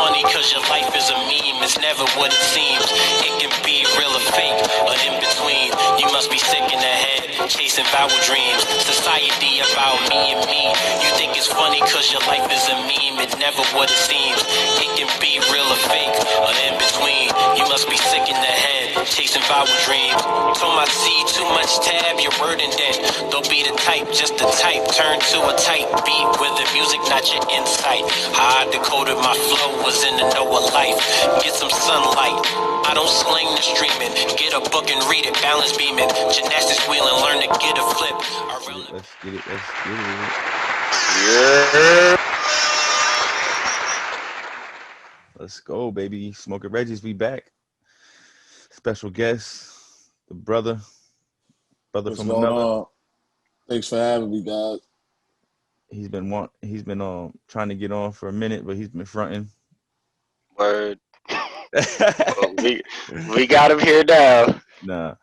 funny cause your life is a meme. It's never what it seems. It can be real or fake, or in between. You must be sick in the head, chasing foul dreams. Society about me and me. You think it's funny cause your life is a meme. It's never what it seems. It can be real or fake, or in between. You must be sick in the head, chasing foul dreams. Told my C too much tab, you're burdened then. Don't be the type, just the type. Turn to a tight beat with the music, not your insight. How I decoded my flow was in the know of life. Get some sunlight. I don't slang the streaming. Get a book and read it. Balance beaming. Gymnastics wheeling. Learn to get a flip. Let's get it. Let's get it. Yeah. Let's go, baby. Smoking Reggie's, we back. Special guest, the brother What's from going another. on? Thanks for having me, guys. He's been trying to get on for a minute, but he's been fronting. Word. Well, we got him here now. Nah.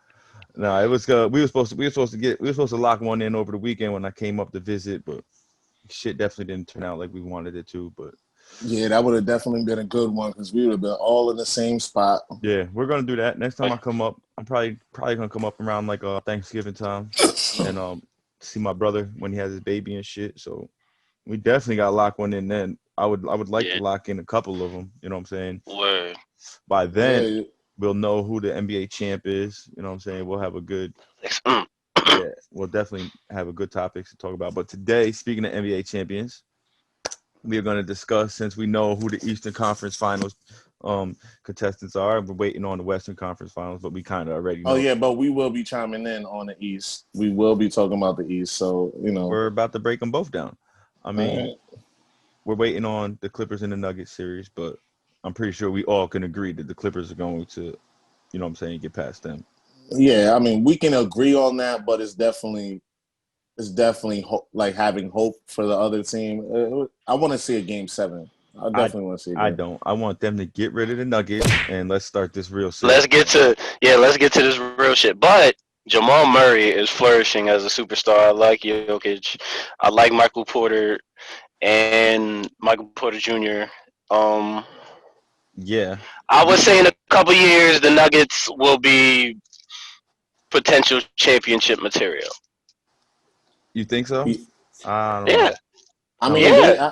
It was we were supposed to lock one in over the weekend when I came up to visit, but shit definitely didn't turn out like we wanted it to. But Yeah, that would have definitely been a good one because we would have been all in the same spot. yeah, we're gonna do that next time I come up. I'm probably gonna come up around like Thanksgiving time and see my brother when he has his baby and shit. So we definitely got to lock one in then. I would like to lock in a couple of them. You know what I'm saying? Word. By then, we'll know who the NBA champ is. You know what I'm saying? We'll have a good, yeah, we'll definitely have a good topics to talk about. But today, speaking of NBA champions, we are going to discuss, since we know who the Eastern Conference Finals contestants are. We're waiting on the Western Conference Finals, but we kind of already know. Oh, yeah, but we will be chiming in on the East. We will be talking about the East, so, you know. We're about to break them both down. I mean, we're waiting on the Clippers and the Nuggets series, but I'm pretty sure we all can agree that the Clippers are going to, you know what I'm saying, get past them. Yeah, I mean, we can agree on that, but it's definitely like having hope for the other team. I want to see a game 7. I definitely want to see. I don't. I want them to get rid of the Nuggets and let's start this real shit. Let's get to this real shit. But Jamal Murray is flourishing as a superstar. I like Jokic. I like Michael Porter and Michael Porter Jr. Yeah. I would say in a couple years the Nuggets will be potential championship material. You think so? I don't know. Yeah. I mean,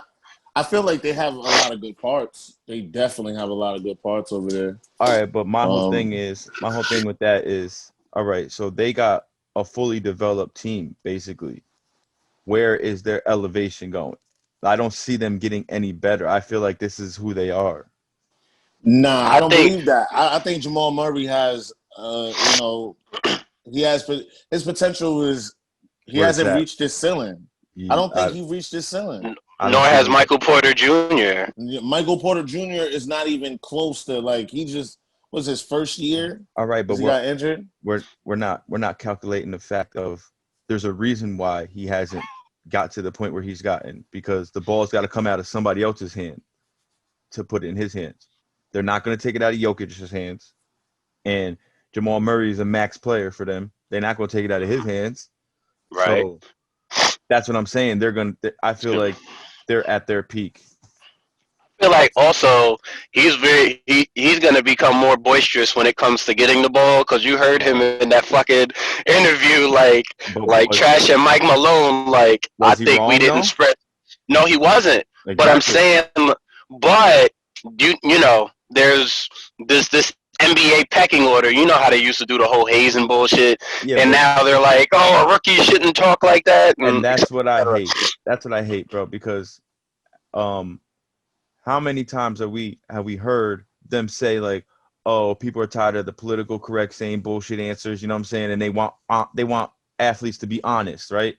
I feel like they have a lot of good parts. They definitely have a lot of good parts over there. All right, but my whole thing with that is, all right, so they got a fully developed team, basically. Where is their elevation going? I don't see them getting any better. I feel like this is who they are. Nah, I don't believe that. I think Jamal Murray has, he has his potential is he hasn't reached his ceiling. I don't think he reached his ceiling. Nor has Michael Porter Jr. Michael Porter Jr. is not even close to, like, he just was his first year. All right, but he got injured. We're not calculating the fact of there's a reason why he hasn't got to the point where he's gotten, because the ball's got to come out of somebody else's hand to put it in his hands. They're not going to take it out of Jokic's hands, and Jamal Murray is a max player for them. They're not going to take it out of his hands. Right. So that's what I'm saying. I feel like they're at their peak. I feel like also he's going to become more boisterous when it comes to getting the ball, because you heard him in that fucking interview like trashing Mike Malone. Like, I think we didn't spread. No, he wasn't. Exactly. But I'm saying, you know, there's this NBA pecking order. You know how they used to do the whole hazing bullshit, and now they're like, oh, a rookie shouldn't talk like that. And that's what I hate. That's what I hate, bro. Because, how many times have we heard them say, like, oh, people are tired of the political correct saying bullshit answers, you know what I'm saying? And they want athletes to be honest, right?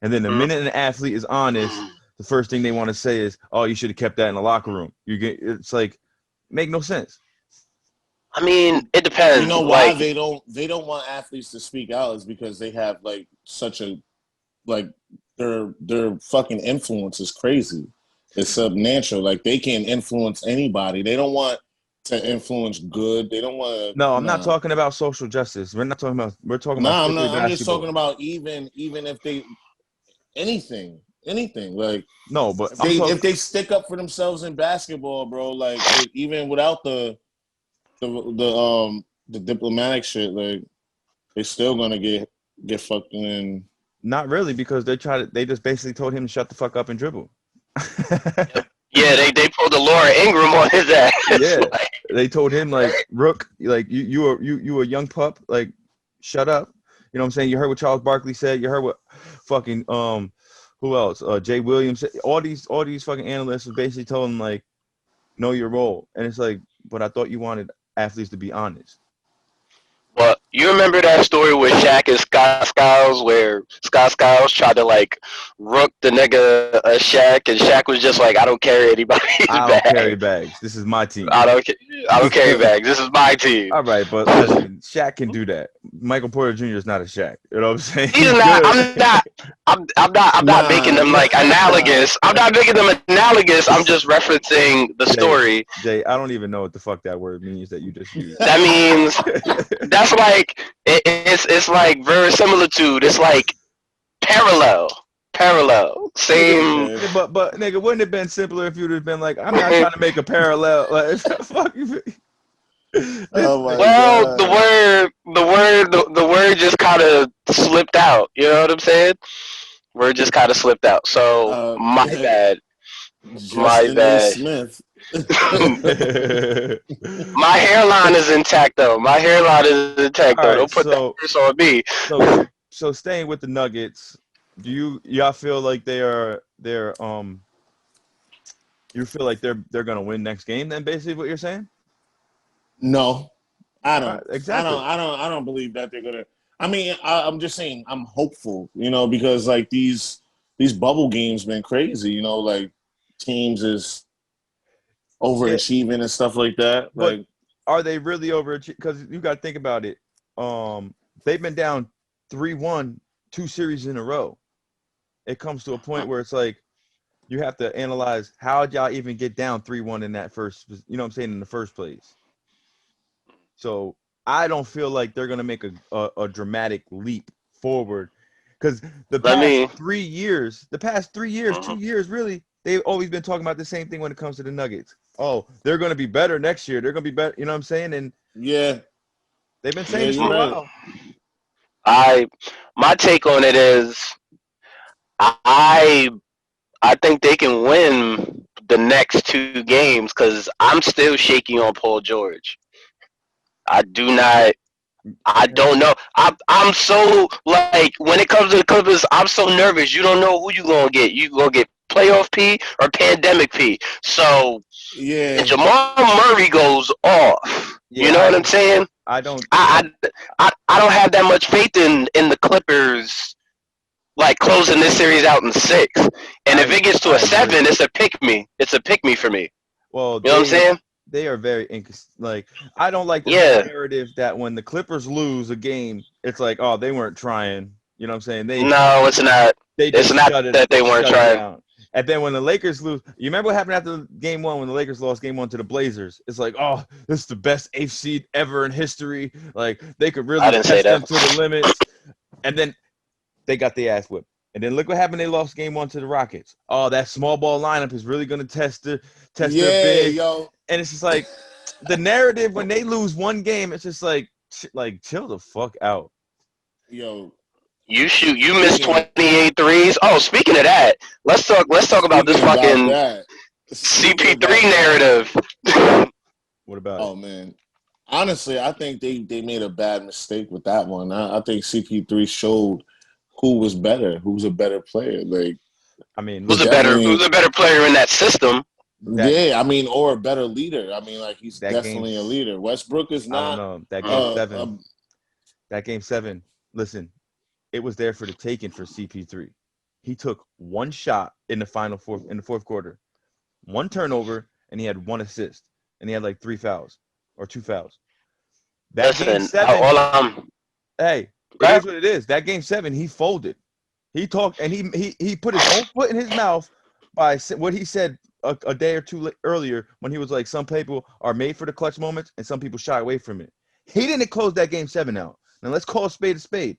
And then the minute an athlete is honest, the first thing they want to say is, oh, you should have kept that in the locker room. It's like, make no sense. I mean, it depends. You know why they don't want athletes to speak out is because they have, like, such a, like, their fucking influence is crazy. It's substantial. Like, they can influence anybody. They don't want to influence good. They don't want to. No, I'm not talking about social justice. We're talking about. I'm just talking about even if they anything. anything. Like no, but if they stick up for themselves in basketball, bro, like even without the diplomatic shit, like they're still gonna get fucked in. Not really, because they just basically told him to shut the fuck up and dribble. Yeah, they pulled the Laura Ingram on his ass. Yeah, they told him like, Rook, like you a young pup, like shut up. You know what I'm saying? You heard what Charles Barkley said. You heard what fucking who else? Jay Williams. All these fucking analysts basically told him like, know your role. And it's like, but I thought you wanted athletes to be honest. Well, you remember that story with Shaq and Scott Skiles, where Scott Skiles tried to like rook the nigga Shaq, and Shaq was just like, "I don't carry anybody's bags. I don't carry bags. This is my team. I don't carry bags. This is my team." All right, but listen, Shaq can do that. Michael Porter Jr. is not a Shaq. You know what I'm saying? He's not. I'm not making them like analogous. I'm not making them analogous. I'm just referencing the story. Jay, I don't even know what the fuck that word means that you just used. That means that's like it's like verisimilitude. It's like parallel. Same. But nigga, wouldn't it have been simpler if you'd have been like, I'm not trying to make a parallel. Like, fuck you. Well, the word just kind of slipped out. You know what I'm saying? Word just kind of slipped out. So my bad. My bad. Smith. My hairline is intact though. Don't put that curse on me. So staying with the Nuggets, y'all feel like they're you feel like they're gonna win next game? Then basically what you're saying? No, I don't. Exactly. I don't believe that they're gonna. I mean, I'm just saying I'm hopeful, because like these bubble games been crazy, like teams is overachieving and stuff like that. But like, are they really overachieving? Because you got to think about it. They've been down 3-1 2 series in a row. It comes to a point where it's like you have to analyze how did y'all even get down 3-1 in that first, in the first place. So I don't feel like they're gonna make a dramatic leap forward, because the past 3 years, 2 years really, they've always been talking about the same thing when it comes to the Nuggets. Oh, they're gonna be better next year. They're gonna be better. You know what I'm saying? And yeah, they've been saying this for a while. My take on it is, I think they can win the next 2 games because I'm still shaky on Paul George. I don't know. I'm so, like, when it comes to the Clippers, I'm so nervous. You don't know who you gonna get. You gonna get playoff P or pandemic P. So if Jamal Murray goes off, you know what I'm saying? I don't have that much faith in the Clippers, like, closing this series out in 6. And if it gets to a 7, it's a pick me. It's a pick me for me. Well, you know what I'm saying? They are very I don't like the narrative that when the Clippers lose a game, it's like, oh, they weren't trying. You know what I'm saying? No, it's not. It's not that they weren't trying. And then when the Lakers lose, you remember what happened after game 1 when the Lakers lost game 1 to the Blazers? It's like, oh, this is the best 8th seed ever in history. Like, they could really test them to the limits. And then they got their ass whipped. And then look what happened. They lost game 1 to the Rockets. Oh, that small ball lineup is really going to test their big. Yo. And it's just like the narrative when they lose one game, it's just like chill the fuck out. Yo. You missed 28 threes. Oh, speaking of that, let's talk about this fucking CP3 narrative. What about it? Oh, man. Honestly, I think they made a bad mistake with that one. I think CP3 showed who was better, who's a better player. Like, I mean, who's a better player in that system? Or a better leader. I mean, like, he's definitely a leader. Westbrook is not. I don't know. That game 7. That game 7. Listen, it was there for the taking for CP3. He took one shot in the fourth quarter, 1 turnover, and he had 1 assist, and he had like 3 fouls or 2 fouls. That game 7. Hey, it is what it is. That game 7, he folded. He talked and he put his own foot in his mouth by what he said a day or 2 earlier when he was like, some people are made for the clutch moments and some people shy away from it. He didn't close that game 7 out. Now let's call a spade a spade.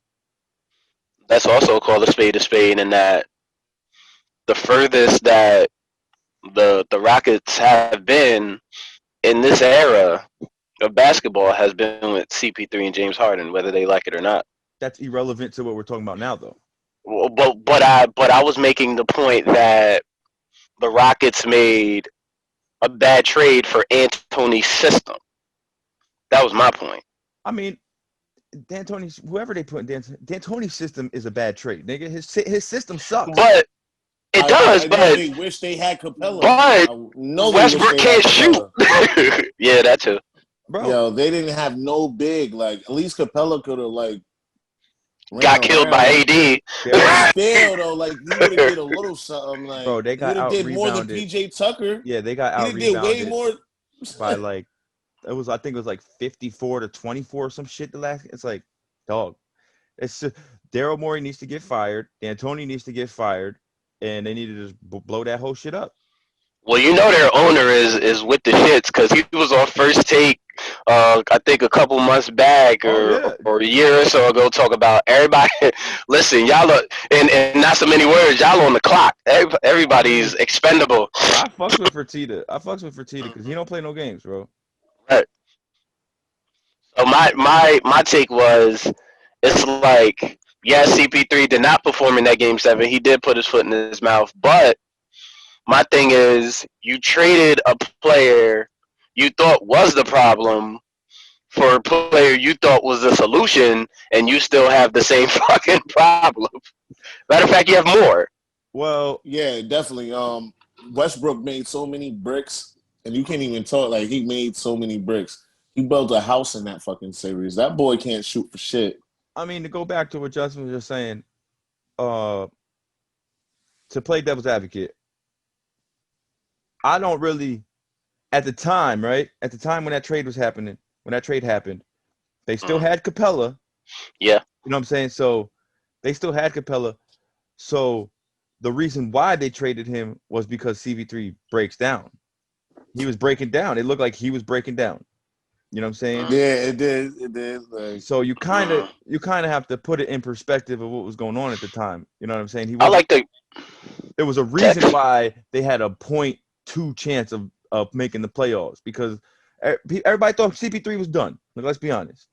That's also called a spade in that the furthest that the Rockets have been in this era of basketball has been with CP3 and James Harden, whether they like it or not. That's irrelevant to what we're talking about now, though. Well, but I was making the point that the Rockets made a bad trade for D'Antoni's system. That was my point. I mean, D'Antoni's, whoever they put in D'Antoni's system is a bad trade, nigga. His system sucks. But it does. But they wish they had Capella. But Westbrook can't shoot. Yeah, that too. Bro, yo, they didn't have no big. Like at least Capella could have like got killed by AD. Still though, like you would have did a little something. Like bro, they got out did more than PJ Tucker. Yeah, they got out rebounded. Did way more by like it was. I think it was like 54-24 or some shit. The last, it's like, dog. It's just, Daryl Morey needs to get fired. D'Antoni needs to get fired, and they need to just blow that whole shit up. Well, you know their owner is with the shits because he was on First Take, I think a couple months back or a year or so ago, talk about everybody. Listen, y'all are, and not so many words. Y'all on the clock. Everybody's expendable. I fucks with Fertitta because he don't play no games, bro. Right. So my take was, it's like, yeah, CP3 did not perform in that Game 7. He did put his foot in his mouth, but my thing is, you traded a player you thought was the problem for a player you thought was the solution, and you still have the same fucking problem. Matter of fact, you have more. Well, yeah, definitely. Westbrook made so many bricks, and you can't even talk. Like, he made so many bricks. He built a house in that fucking series. That boy can't shoot for shit. I mean, to go back to what Justin was just saying, to play devil's advocate, I don't really, at the time, right? At the time when that trade was happening, when that trade happened, they still had Capella. Yeah. You know what I'm saying? So they still had Capella. So the reason why they traded him was because CP3 breaks down. He was breaking down. It looked like he was breaking down. You know what I'm saying? Yeah, it did. It did. Like, so you kind of have to put it in perspective of what was going on at the time. You know what I'm saying? There was a reason why they had a 0.2 chance of making the playoffs, because everybody thought CP3 was done. Like, let's be honest.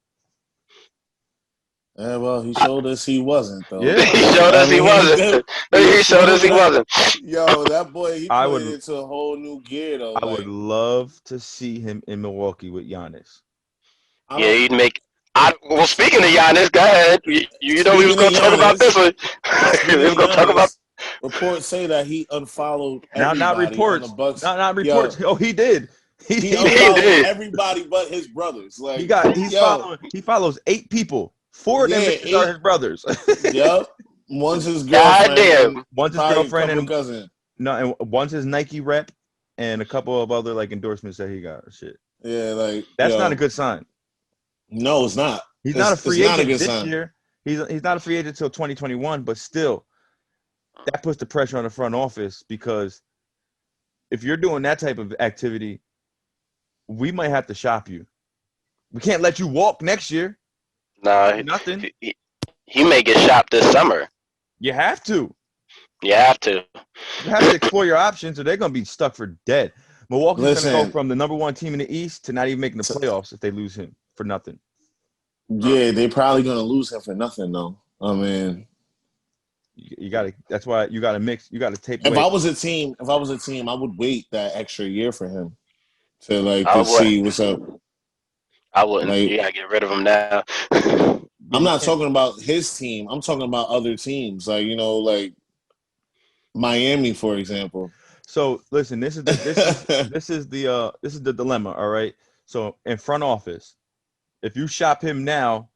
Yeah, well, he showed us he wasn't, though. Yeah, he showed us he wasn't. He showed us he wasn't. Yo, that boy, he played into a whole new gear, though. I would love to see him in Milwaukee with Giannis. Yeah, he'd make. Well, speaking of Giannis, go ahead. You know we was going to talk about this one. We was going to talk about. Reports say that he unfollowed not reports. Not reports. Yo, he did. He unfollowed everybody but his brothers. Like he follows 8 people. 4 of them are his brothers. Yep. One's his girlfriend. Goddamn. One's his girlfriend and cousin. No, and one's his Nike rep and a couple of other like endorsements that he got or shit. Yeah, like that's not a good sign. No, it's not. He's not a free agent this year. He's not a free agent until 2021, but still, that puts the pressure on the front office, because if you're doing that type of activity, we might have to shop you. We can't let you walk next year. Nah, nothing. He may get shopped this summer. You have to. You have to. You have to explore your options, or they're going to be stuck for dead. Milwaukee's going to go from the number 1 team in the East to not even making the playoffs if they lose him for nothing. Yeah, they're probably going to lose him for nothing, though. I mean, you got to. That's why you got to mix. You got to tape. If I was a team, I would wait that extra year for him to see what's up. I wouldn't. You gotta get rid of him now. I'm not talking about his team. I'm talking about other teams, like like Miami, for example. So listen, this is the dilemma. All right. So in front office, if you shop him now,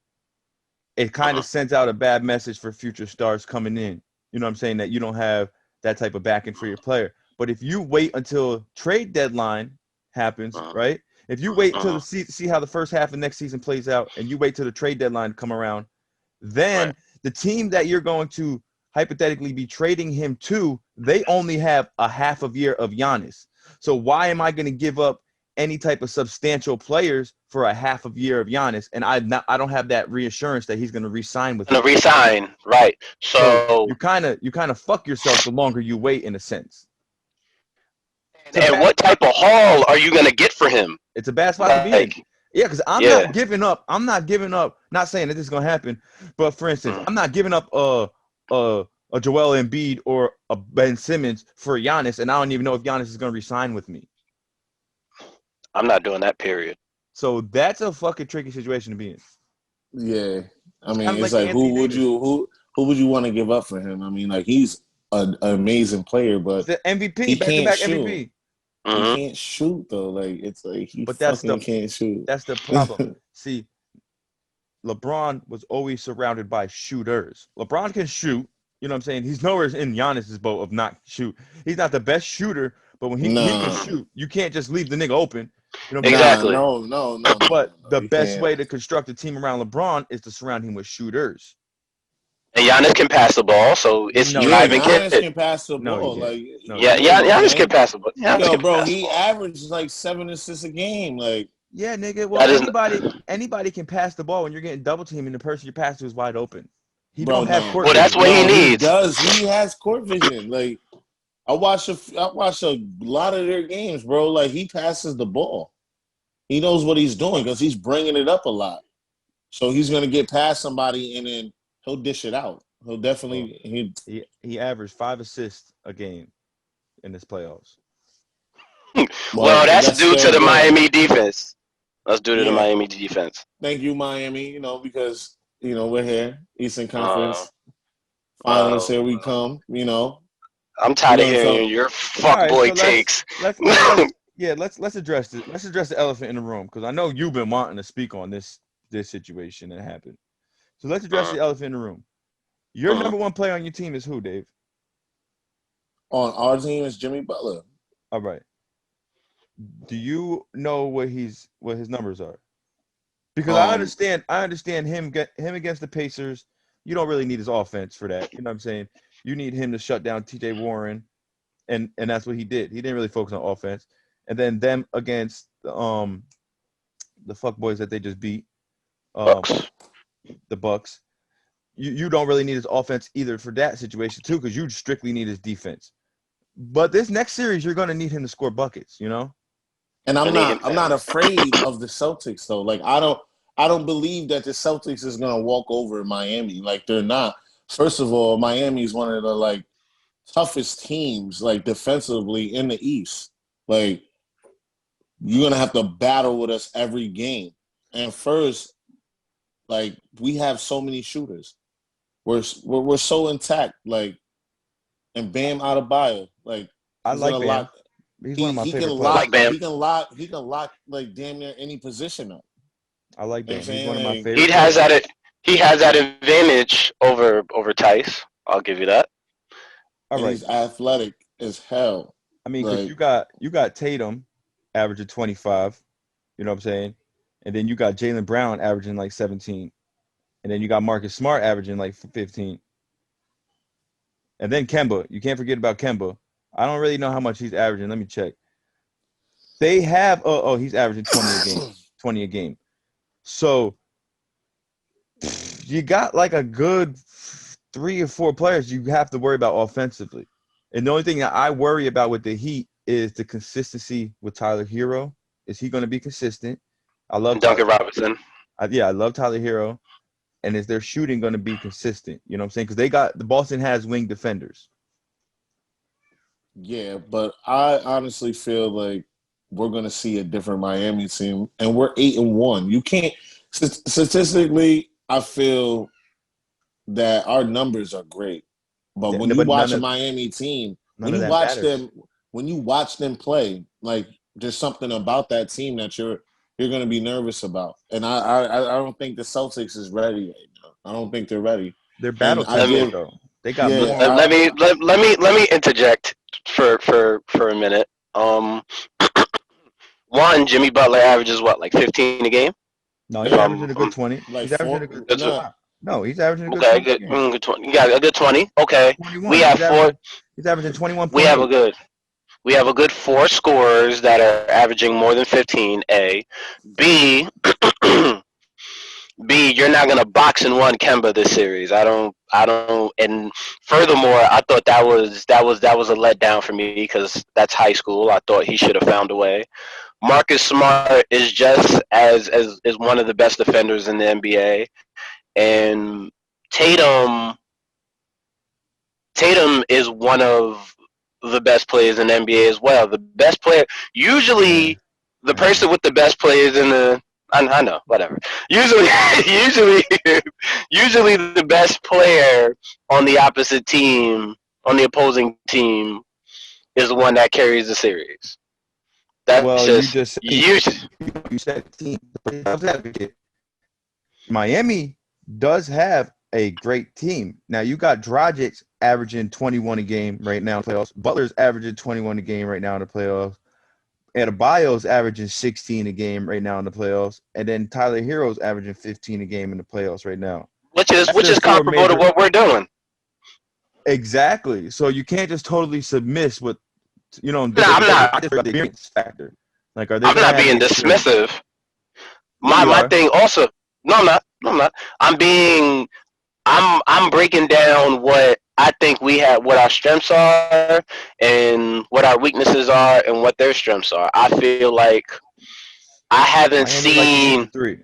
it kind of sends out a bad message for future stars coming in. You know what I'm saying? That you don't have that type of backing for your player. But if you wait until trade deadline happens, right? If you wait till see how the first half of next season plays out, and you wait till the trade deadline to come around, then the team that you're going to hypothetically be trading him to, they only have a half of year of Giannis. So why am I going to give up any type of substantial players for a half of year of Giannis, and I don't have that reassurance that he's going to re-sign with. Going to re-sign, right? So you kind of fuck yourself the longer you wait, in a sense. And what type of haul are you going to get for him? It's a bad spot to be in. Yeah, because I'm not giving up. I'm not giving up. Not saying that this is going to happen, but for instance, I'm not giving up a Joel Embiid or a Ben Simmons for Giannis, and I don't even know if Giannis is going to re-sign with me. I'm not doing that, period. So that's a fucking tricky situation to be in. Yeah. I mean, it's like who would you want to give up for him? I mean, like, he's an amazing player, but the MVP, back-to-back MVP. He can't shoot though. Like, it's like he can't shoot. That's the problem. See, LeBron was always surrounded by shooters. LeBron can shoot. You know what I'm saying? He's nowhere in Giannis's boat of not shoot. He's not the best shooter, but when he can shoot, you can't just leave the nigga open. You know exactly. No. But the best way to construct a team around LeBron is to surround him with shooters. And Giannis can pass the ball, so it's driving Giannis can pass the ball. Giannis can pass the ball. Yo, bro, he averages like 7 assists a game. Like, yeah, nigga. Well, anybody can pass the ball when you're getting double teamed and the person you pass to is wide open. He don't have court vision. Well, that's what he needs. He has court vision. Like, I watch a lot of their games, bro. Like, he passes the ball. He knows what he's doing because he's bringing it up a lot. So he's gonna get past somebody and then he'll dish it out. He'll definitely he averaged 5 assists a game in this playoffs. Well, that's due to the Miami defense. That's due to the Miami defense. Thank you, Miami. Because we're here, Eastern Conference. Finals, here we come. I'm tired of hearing your fuckboy takes. Let's address this. Let's address the elephant in the room, because I know you've been wanting to speak on this situation that happened. So let's address the elephant in the room. Your number one player on your team is who, Dave? On our team is Jimmy Butler. All right. Do you know what his numbers are? Because I understand him against the Pacers. You don't really need his offense for that. You know what I'm saying? You need him to shut down TJ Warren, and that's what he did. He didn't really focus on offense. And then them against the fuck boys that they just beat, the Bucks. You don't really need his offense either for that situation too, because you strictly need his defense. But this next series, you're gonna need him to score buckets, And I'm not afraid of the Celtics though. Like, I don't believe that the Celtics is gonna walk over Miami. Like, they're not. First of all, Miami is one of the toughest teams defensively in the East. Like, you're gonna have to battle with us every game. And first, we have so many shooters. We're so intact. And Bam Adebayo. I like Bam. He's one of my favorite players. He can lock damn near any position up. I like Bam. He's one of my favorite. He has that advantage over Tice. I'll give you that. All right. He's athletic as hell. I mean, because you got Tatum averaging 25. You know what I'm saying? And then you got Jaylen Brown averaging 17. And then you got Marcus Smart averaging 15. And then Kemba. You can't forget about Kemba. I don't really know how much he's averaging. Let me check. They have he's averaging 20 a game. So you got a good 3 or 4 players you have to worry about offensively. And the only thing that I worry about with the Heat is the consistency with Tyler Hero. Is he going to be consistent? I love Duncan Robinson. I love Tyler Hero. And is their shooting going to be consistent? You know what I'm saying? Because the Boston has wing defenders. Yeah, but I honestly feel like we're going to see a different Miami team, and we're 8-1. You can't statistically. I feel that our numbers are great, but when you watch a Miami team, when you watch them play, there's something about that team that you're going to be nervous about. And I don't think the Celtics is ready right now. I don't think they're ready. They're battle tested though. They got let me interject for a minute. One, Jimmy Butler averages 15 a game? No, he's averaging a good 20. He's averaging a good 20. No, he's averaging a good 20. Good 20. You got a good 20. Okay. 21. We have 4. He's averaging 21 points. We have a good. We have a good 4 scorers that are averaging more than 15. A, B, B. You're not gonna box and one Kemba this series. I don't. And furthermore, I thought that was a letdown for me because that's high school. I thought he should have found a way. Marcus Smart is just as is one of the best defenders in the NBA, and Tatum is one of the best players in the NBA as well. The best player, usually the person with the best players in the, I know, whatever. Usually, usually the best player on the opposite team, on the opposing team, is the one that carries the series. That's well, just you said team. Miami does have a great team. Now you got Dragic averaging 21 a game right now in the playoffs. Butler's averaging 21 a game right now in the playoffs. Adebayo's averaging 16 a game right now in the playoffs, and then Tyler Hero's averaging 15 a game in the playoffs right now. Which is comparable to what we're doing. Exactly. So you can't just totally submiss with, I'm not. The experience factor. Like, are they? I'm not being dismissive. My thing also. No, I'm not. I'm breaking down what I think we have, what our strengths are, and what our weaknesses are, and what their strengths are. I feel like I haven't seen three,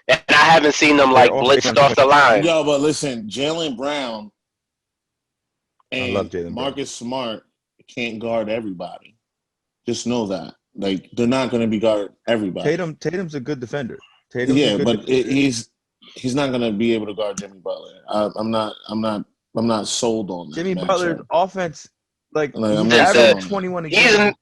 and I haven't seen them like blitzed off the line. Yo, but listen, Jaylen Brown and Marcus Smart can't guard everybody. Just know that. Like, they're not going to be guard everybody. Tatum's a good defender. He's not going to be able to guard Jimmy Butler. I'm not sold on that. Jimmy Butler's offense, he's averaging 21 a game.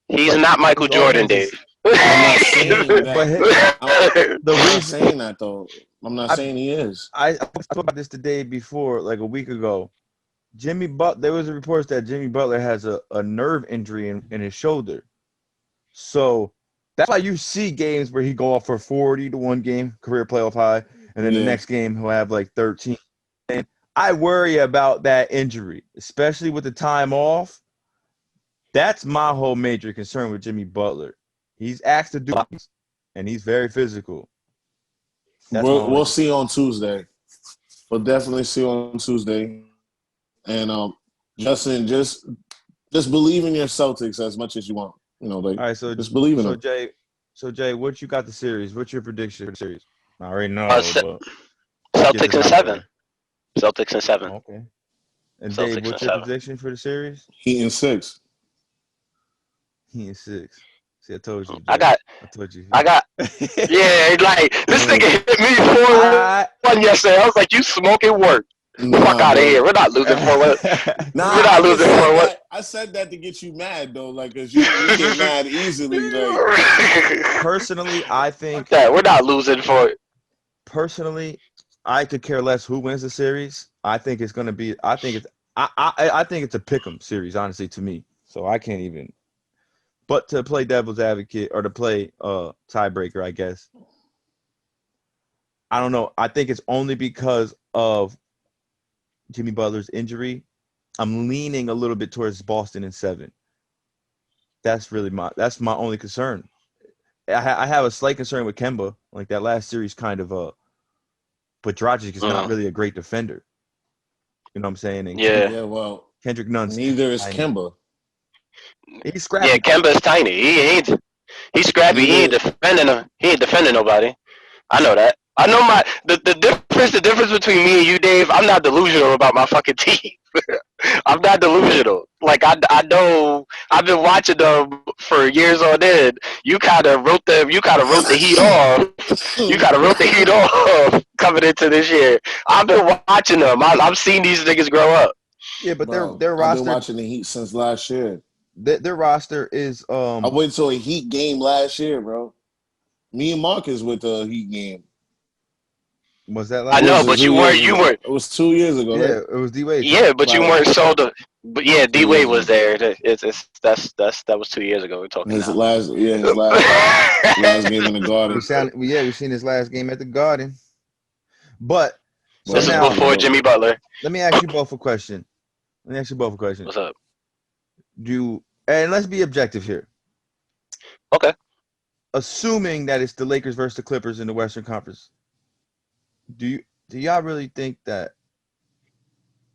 He's not Michael Jordan, Dave. I'm not saying that. I'm not saying that, though. I'm not saying he is. I talked about this the day before, like a week ago. Jimmy Butler. There was a report that Jimmy Butler has a nerve injury in his shoulder. So that's why you see games where he go off for 40 to one game, career playoff high, and then the next game he'll have like 13. And I worry about that injury, especially with the time off. That's my whole major concern with Jimmy Butler. He's asked to do things, and he's very physical. We'll see on Tuesday. We'll definitely see on Tuesday. And Justin, just believe in your Celtics as much as you want. All right, so just believe in them. Jay, what you got the series? What's your prediction for the series? I already know. Celtics and 7. Celtics and 7. Okay. And Dave, what's your prediction for the series? Heat in 6. Heat in 6. See, I told you. Jay. I told you. Yeah, like this nigga hit me 4-1 yesterday. I was like, you smoking work. Fuck out of here. We're not losing 4-1. We're not losing 4-1. I said that to get you mad, though, like, because you get mad easily. Like. Personally, I think that we're not losing for it. Personally, I could care less who wins the series. I think it's going to be. I think it's a pick'em series, honestly, to me. So I can't even. But to play devil's advocate or to play tiebreaker, I guess. I don't know. I think it's only because of Jimmy Butler's injury. I'm leaning a little bit towards Boston in 7. That's my only concern. I have a slight concern with Kemba, like that last series kind of but Dragic is not really a great defender. You know what I'm saying? And well, Kendrick Nunn's neither is Kemba. He's scrappy. Yeah, Kemba's tiny. He's scrappy. He ain't defending nobody. I know that. I know the difference between me and you, Dave. I'm not delusional about my fucking team. I'm not delusional. Like I know I've been watching them for years on end. You kind of wrote the heat off. You kind of wrote the heat off coming into this year. I've been watching them. I've seen these niggas grow up. Yeah, but their roster. I've been watching the Heat since last year. Their roster is. I went to a Heat game last year, bro. Me and Marcus went to a Heat game. Was that last? I know, but you weren't. It was 2 years ago. Yeah, it was D-Wade. Yeah, but you weren't sold. But yeah, D-Wade was there. That was 2 years ago. We're talking his now. last game in the Garden. We seen his last game at the Garden. But this is before Jimmy Butler. Let me ask you both a question. What's up? And let's be objective here. Okay. Assuming that it's the Lakers versus the Clippers in the Western Conference, do y'all really think that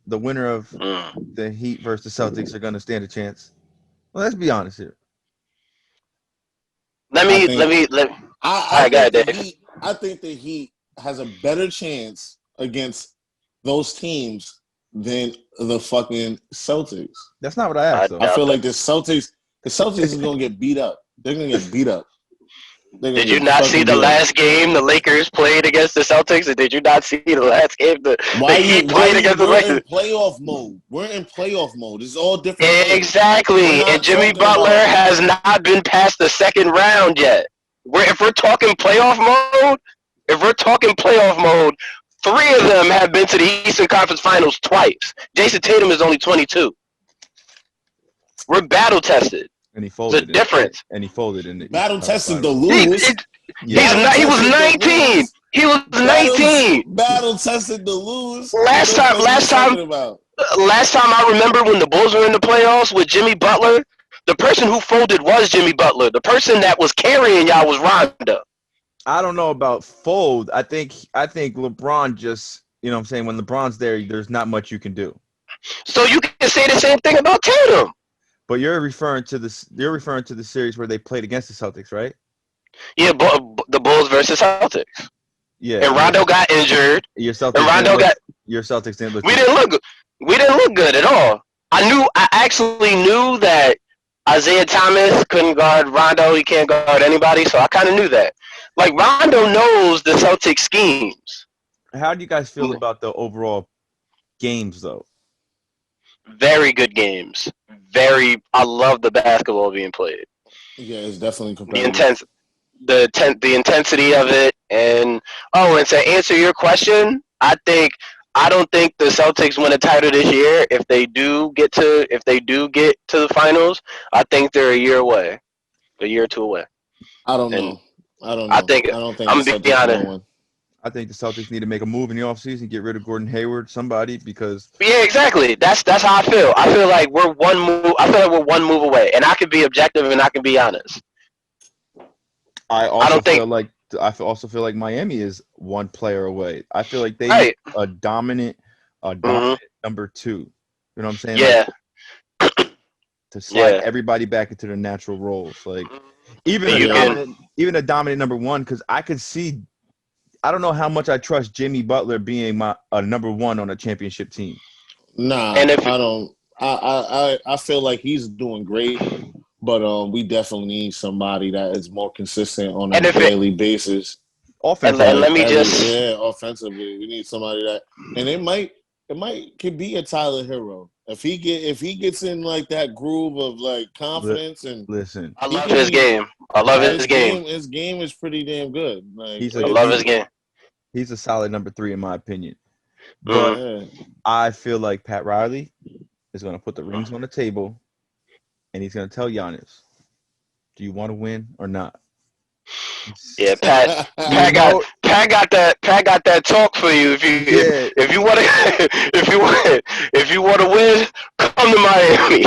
the winner of the Heat versus the Celtics are going to stand a chance? Well, let's be honest here. Let me. I think the Heat has a better chance against those teams than the fucking Celtics. That's not what I asked, though. I feel like the Celtics is going to get beat up. They're going to get beat up. Did you not see the last game the Lakers played against the Celtics? Or did you not see the last game the Heat played against the Lakers? We're in playoff mode. We're in playoff mode. It's all different. Exactly. And Jimmy Butler has not been past the second round yet. If we're talking playoff mode, three of them have been to the Eastern Conference Finals twice. Jason Tatum is only 22. We're battle tested. And he folded. The difference. And he folded in the battle tested to lose. He was 19. He was 19. Battle tested to lose. Last time I remember when the Bulls were in the playoffs with Jimmy Butler, the person who folded was Jimmy Butler. The person that was carrying y'all was Rondo. I don't know about fold. I think LeBron just, you know what I'm saying, when LeBron's there, there's not much you can do. So you can say the same thing about Tatum. But you're referring to the series where they played against the Celtics, right? Yeah, the Bulls versus Celtics. Yeah. And Rondo got injured. Your Celtics didn't look. We didn't look good. We didn't look good at all. I actually knew that Isaiah Thomas couldn't guard Rondo. He can't guard anybody. So I kind of knew that. Like, Rondo knows the Celtics schemes. How do you guys feel about the overall games, though? Very good games. I love the basketball being played. Yeah, it's definitely competitive. The intensity of it, and to answer your question, I don't think the Celtics win a title this year. If they do get to the finals, I think they're a year or two away. I don't know. I don't think I'm gonna be honest. I think the Celtics need to make a move in the offseason, get rid of Gordon Hayward, somebody, because yeah, exactly. That's how I feel. I feel like we're one move away, and I can be objective and I can be honest. I also feel like Miami is one player away. I feel like they need a dominant number two. You know what I'm saying? Yeah. Like, to slide everybody back into their natural roles, like even a dominant number one, because I could see. I don't know how much I trust Jimmy Butler being a number one on a championship team. Nah, I don't. I feel like he's doing great, but we definitely need somebody that is more consistent on a daily basis. Offensively, offensively, we need somebody that, and it could be a Tyler Hero if he gets in like that groove of like confidence and listen. I love his game. His game is pretty damn good. Like, I love his game. He's a solid number 3 in my opinion. But I feel like Pat Riley is going to put the rings on the table, and he's going to tell Giannis, "Do you want to win or not?" Yeah, Pat got that talk for you. If you want to win, come to Miami.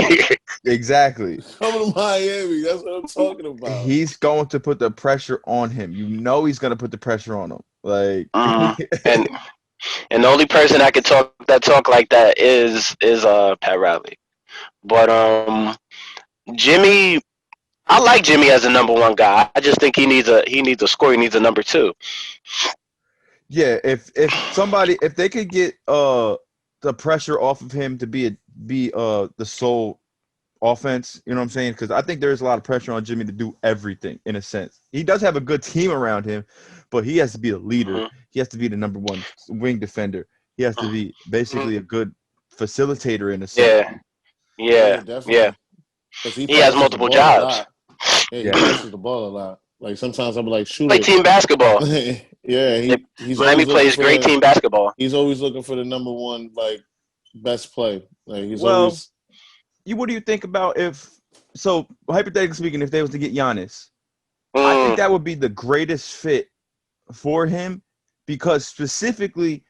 Exactly. Come to Miami. That's what I'm talking about. He's going to put the pressure on him. You know he's going to put the pressure on him. Like and the only person I could talk like that is Pat Riley. But Jimmy, I like Jimmy as a number one guy. I just think he needs a score. He needs a number 2. Yeah, if they could get the pressure off of him to be the sole offense, you know what I'm saying? Because I think there's a lot of pressure on Jimmy to do everything in a sense. He does have a good team around him, but he has to be a leader. Mm-hmm. He has to be the number 1 wing defender. He has to be basically a good facilitator in a sense. Yeah. He has multiple jobs. He passes the ball a lot. Like sometimes I'm like, shoot. Play team basketball. Yeah, Miami plays great team basketball. He's always looking for the number 1 like best play. Like he's always. What do you think about hypothetically speaking, if they was to get Giannis, I think that would be the greatest fit for him, because specifically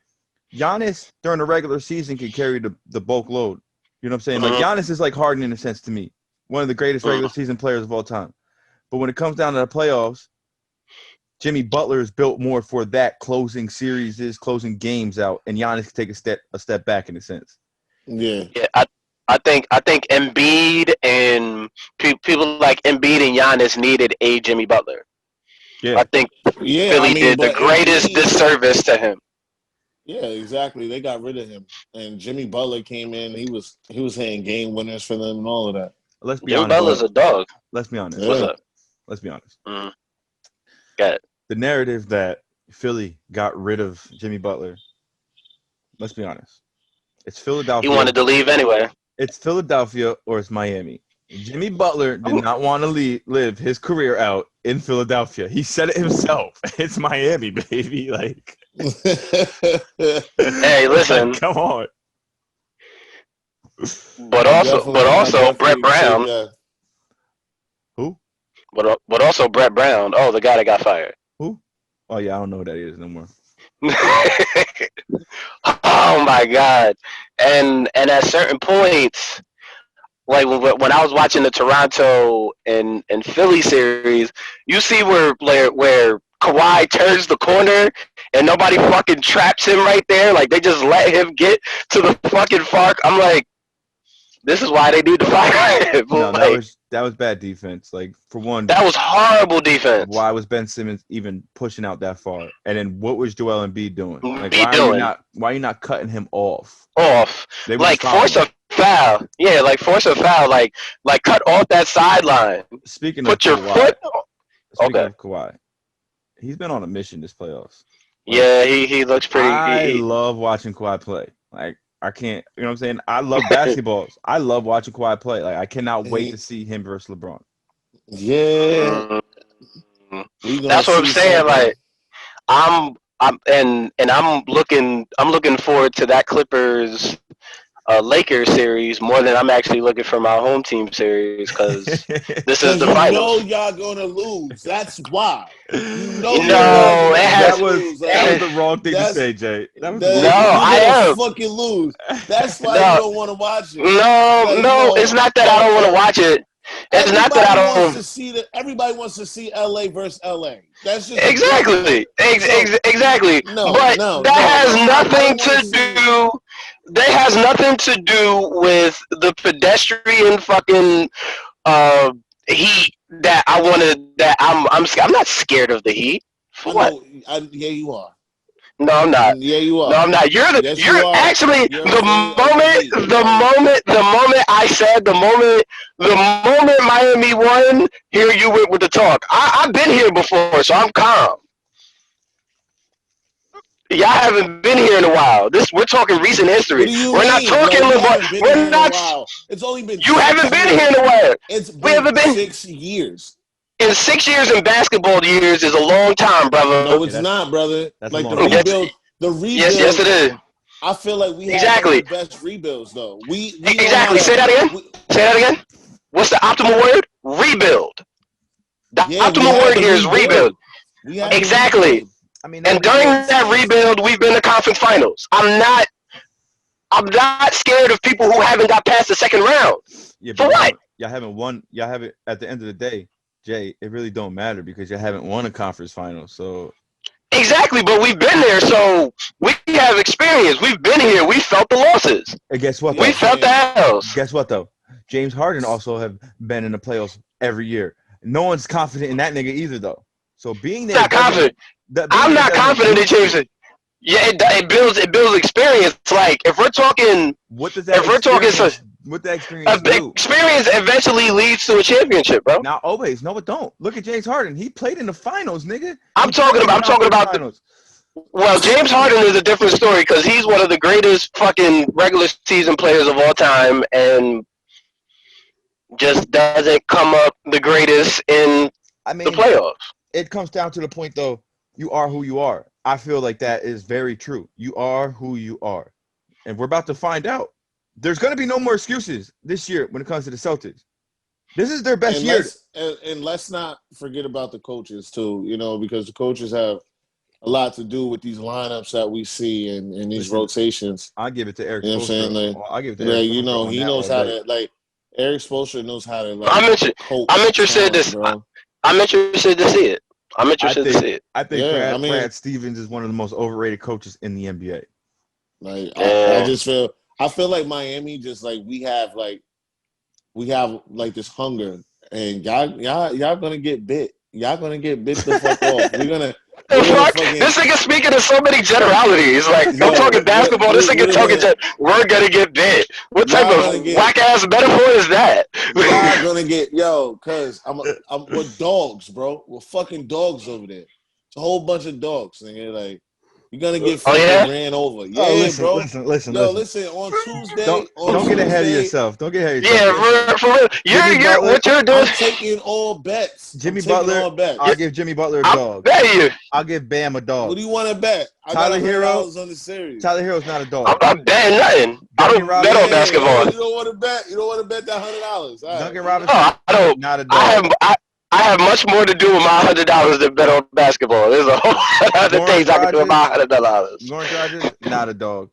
Giannis during the regular season can carry the bulk load. You know what I'm saying? Like Giannis is like Harden in a sense to me. one of the greatest regular season players of all time. But when it comes down to the playoffs, Jimmy Butler is built more for that closing series, closing games out, and Giannis can take a step back in a sense. Yeah. I think Embiid and people like Embiid and Giannis needed a Jimmy Butler. Yeah. I think Philly did the greatest disservice to him. Yeah, exactly. They got rid of him, and Jimmy Butler came in. He was hitting game winners for them and all of that. Let's be Jimmy honest. Butler's a dog. Let's be honest. Yeah. What's up? Let's be honest. Got it. The narrative that Philly got rid of Jimmy Butler, let's be honest. It's Philadelphia. He wanted to leave anyway. It's Philadelphia or it's Miami. Jimmy Butler did not want to live his career out in Philadelphia. He said it himself. It's Miami, baby. Like, hey, listen. Like, come on. But also Brett Brown. Who? But also Brett Brown. Oh, the guy that got fired. Who? Oh yeah, I don't know who that is no more. Oh my God! And at certain points, like when I was watching the Toronto and Philly series, you see where Kawhi turns the corner and nobody fucking traps him right there. Like they just let him get to the fucking far. I'm like, this is why they need to fire him. No, like, that was bad defense. Like for one, that was horrible defense. Why was Ben Simmons even pushing out that far? And then what was Joel Embiid doing? Like why are you not cutting him off? Like force a foul. Yeah, like force a foul. Like cut off that sideline. Speaking of Kawhi, he's been on a mission this playoffs. Like, yeah, he looks pretty. I love watching Kawhi play. Like I can't, you know what I'm saying? I love basketballs. I love watching Kawhi play. Like I cannot wait to see him versus LeBron. Yeah. That's what I'm saying. Like I'm looking forward to that Clippers Lakers series more than I'm actually looking for my home team series because this is the finals. You know y'all gonna lose. That's why. That was the wrong thing to say, Jay. I am fucking lose. That's why you don't want to watch it. No, it's not that I don't want to watch it. It's not that I don't. Everybody wants to see LA versus LA. That's just exactly. But that has nothing to do. That has nothing to do with the pedestrian fucking heat that I wanted. That I'm not scared of the heat. For what? Yeah, you are. No, I'm not. Yeah, you are. No, I'm not. You're actually the moment I said the moment Miami won, here you went with the talk. I've been here before, so I'm calm. Y'all haven't been here in a while. We're talking recent history. We're not talking LeBron. We're not. It's only been. You haven't been here in a while. We haven't been 6 years. And 6 years in basketball years is a long time, brother. No, it's not, brother. Like the rebuild. Yes, it is. I feel like we have the best rebuilds, though. We exactly. Say that again. What's the optimal word? Rebuild. The optimal word here is rebuild. Exactly. I mean, and during that rebuild, we've been to conference finals. I'm not scared of people who haven't got past the second round. Yeah, for what? Y'all haven't won. Y'all haven't. At the end of the day, Jay, it really don't matter because you haven't won a conference final. So exactly, but we've been there, so we have experience. We've been here. We felt the losses. And guess what? We felt the L's. Guess what though? James Harden also have been in the playoffs every year. No one's confident in that nigga either, though. So being there, not confident. I'm not confident in James. Yeah, it builds experience. Like if we're talking, what does that? If we're talking, what that experience do? Experience eventually leads to a championship, bro. Not always. No, it don't. Look at James Harden. He played in the finals, nigga. I'm talking about the. Well, James Harden is a different story because he's one of the greatest fucking regular season players of all time, and just doesn't come up the greatest in the playoffs. It comes down to the point, though. You are who you are. I feel like that is very true. You are who you are. And we're about to find out. There's going to be no more excuses this year when it comes to the Celtics. This is their best year. And let's not forget about the coaches, too, because the coaches have a lot to do with these lineups that we see and these rotations. I give it to Eric. You know what I'm saying? Like, I'll give it to Eric. He knows how to, like, Eric Spoelstra knows how to like. I'm interested to see it. I'm interested to see it. I think Brad Stevens is one of the most overrated coaches in the NBA. Like I feel like Miami just like we have this hunger, and y'all gonna get bit. Y'all gonna get bit the fuck off. This nigga speaking in so many generalities. Like, I'm talking basketball. This nigga talking we're gonna get bit. What type of whack ass metaphor is that? Y'all gonna get cause we're dogs, bro. We're fucking dogs over there. It's a whole bunch of dogs, nigga. Like, you're gonna get fucking ran over. Yeah, bro. Listen. On Tuesday. Don't get ahead of yourself. Don't get ahead of yourself. Yeah, for real. What you're doing? I'm taking all bets. Jimmy Butler. I'll give Jimmy Butler a dog. I'll give Bam a dog. What do you want to bet? Tyler Hero on the series. Tyler Hero's not a dog. I'm not betting nothing. I don't bet on basketball. You don't want to bet. You don't want to bet that $100. Duncan Robinson. I don't. Not a dog. I have much more to do with my $100 than bet on basketball. There's a whole other things I can do with my $100. Goran Dragic, not a dog.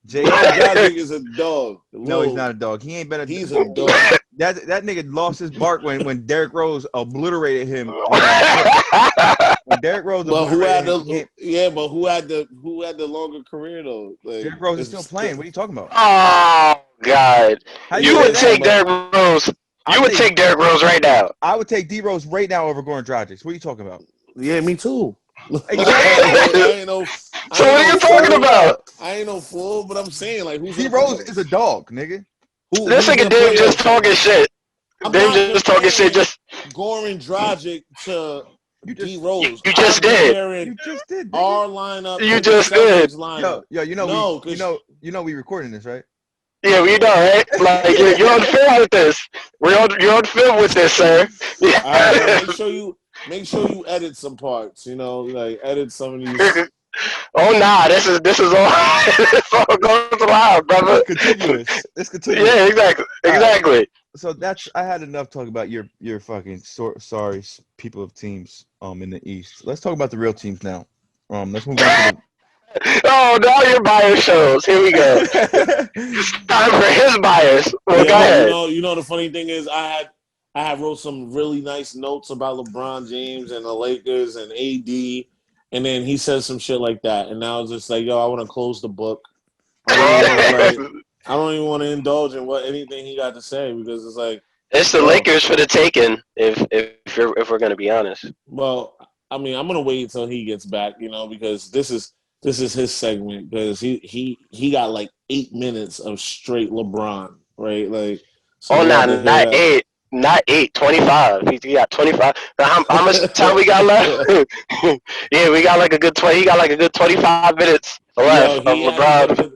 Dragic is a dog. No, he's not a dog. He ain't been a. He's a dog. That nigga lost his bark when Derrick Rose obliterated him. When Derrick Rose. But who had the longer career though? Like, Derrick Rose is still playing. What are you talking about? Oh God! You would take Derrick Rose. You would take Derrick Rose right now. I would take D Rose right now over Goran Dragic. What are you talking about? Yeah, me too. So what are you talking about? I ain't no fool, but I'm saying like who's D Rose is a dog, nigga. This nigga Dave just talking shit. Dave just talking shit. Just Goran Dragic to D Rose. You just did. You just did. Our lineup. You just did. Yo, you know we recording this, right? Yeah, we know, right? Like you're on film with this. You're on film with this, sir. Yeah. Right, make sure you edit some parts. You know, like edit some of these. Oh nah, this is all. It's all goes live, brother. It's continuous. Yeah, exactly. So I had enough talking about your fucking sorry people of teams in the East. Let's talk about the real teams now. Let's move on to Oh, now your bias shows. Here we go. It's time for his bias. Well, go ahead. You know the funny thing is I had wrote some really nice notes about LeBron James and the Lakers and AD, and then he says some shit like that, and now it's just like, yo, I want to close the book. I don't even want to indulge in anything he got to say because it's like it's the Lakers for the taking. If we're gonna be honest. Well, I mean, I'm gonna wait until he gets back, because this is his segment because he got like 8 minutes of straight LeBron, right? Like, so not 8, 25. He got 25. How much time we got left? Yeah, we got like a good 20. He got like a good 25 minutes left of LeBron.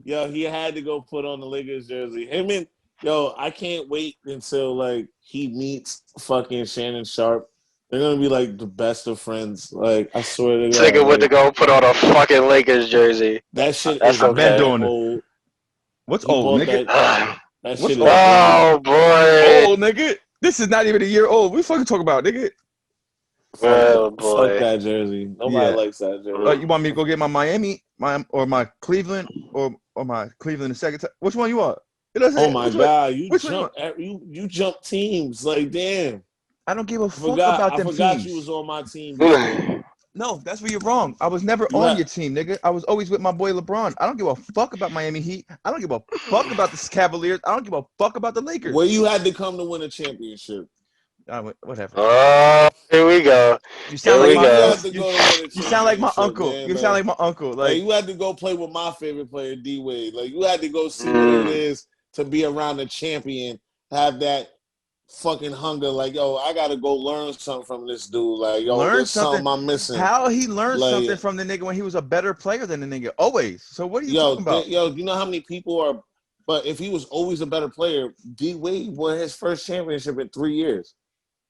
He had to go put on the Lakers jersey. I can't wait until like he meets fucking Shannon Sharp. They're gonna be like the best of friends. Like, I swear to God. This nigga went to go put on a fucking Lakers jersey. That shit is been doing old. It. What's old, nigga? That shit is boy. Old, nigga. This is not even a year old. We fucking talk about, nigga. Oh boy. Fuck that jersey. Nobody likes that jersey. You want me to go get my Miami, my Cleveland, or my Cleveland the second time? Which one you want? Oh my God, you jump teams. Like, damn. I don't give a fuck about them teams. I forgot you was on my team. No, that's where you're wrong. I was never on your team, nigga. I was always with my boy LeBron. I don't give a fuck about Miami Heat. I don't give a fuck about the Cavaliers. I don't give a fuck about the Lakers. Well, you had to come to win a championship. Whatever. Oh, here we go. You sound like my uncle. Man, you sound like my uncle. Like, you had to go play with my favorite player, D Wade. Like, you had to go see what it is to be around a champion. Have that fucking hunger, like, yo, I gotta go learn something from this dude. Like, yo, there's something I'm missing. How he learned something from the nigga when he was a better player than the nigga? Always. So what are you talking about? You know how many people are? But if he was always a better player, D Wade won his first championship in 3 years.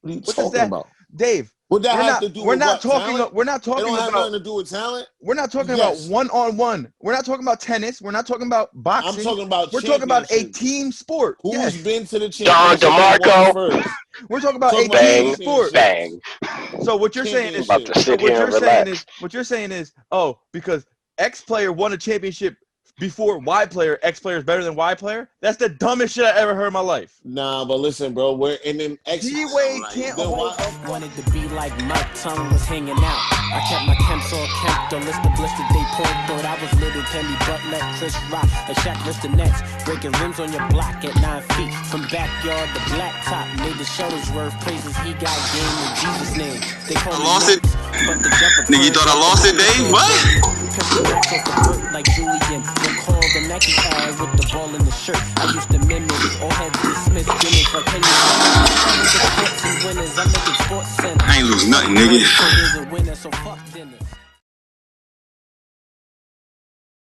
What are you talking about, Dave? What that have to do? We're not talking. We're not talking it don't about have nothing to do with talent. We're not talking about one-on-one. We're not talking about tennis. We're not talking about boxing. I'm talking about. We're talking about a team sport. Who's been to the championship? Don DeMarco. We're talking about a team sport. Bang. So what you're saying is, because because X player won a championship before Y player, X player is better than Y player. That's the dumbest shit I ever heard in my life. Nah, but listen, bro, we're in an X. D-Wade can't hold. Wanted to be like Mike, tongue was hanging out. I kept my temps all kept, or list the blister they poured. Thought I was little Kenny Butler, Chris Rock, and Shaq list the nets. Breaking rims on your block at 9 feet. From backyard to blacktop, made the Shuttlesworth praises. He got game in Jesus' name. They call me lost it. But the jumper Nigga, you thought I lost it, Dave? What? Like Julian, recall the Nike ad with the ball in the shirt. I used to mimic all heads dismissed gimmicks like Henry. I ain't lose nothing, nigga.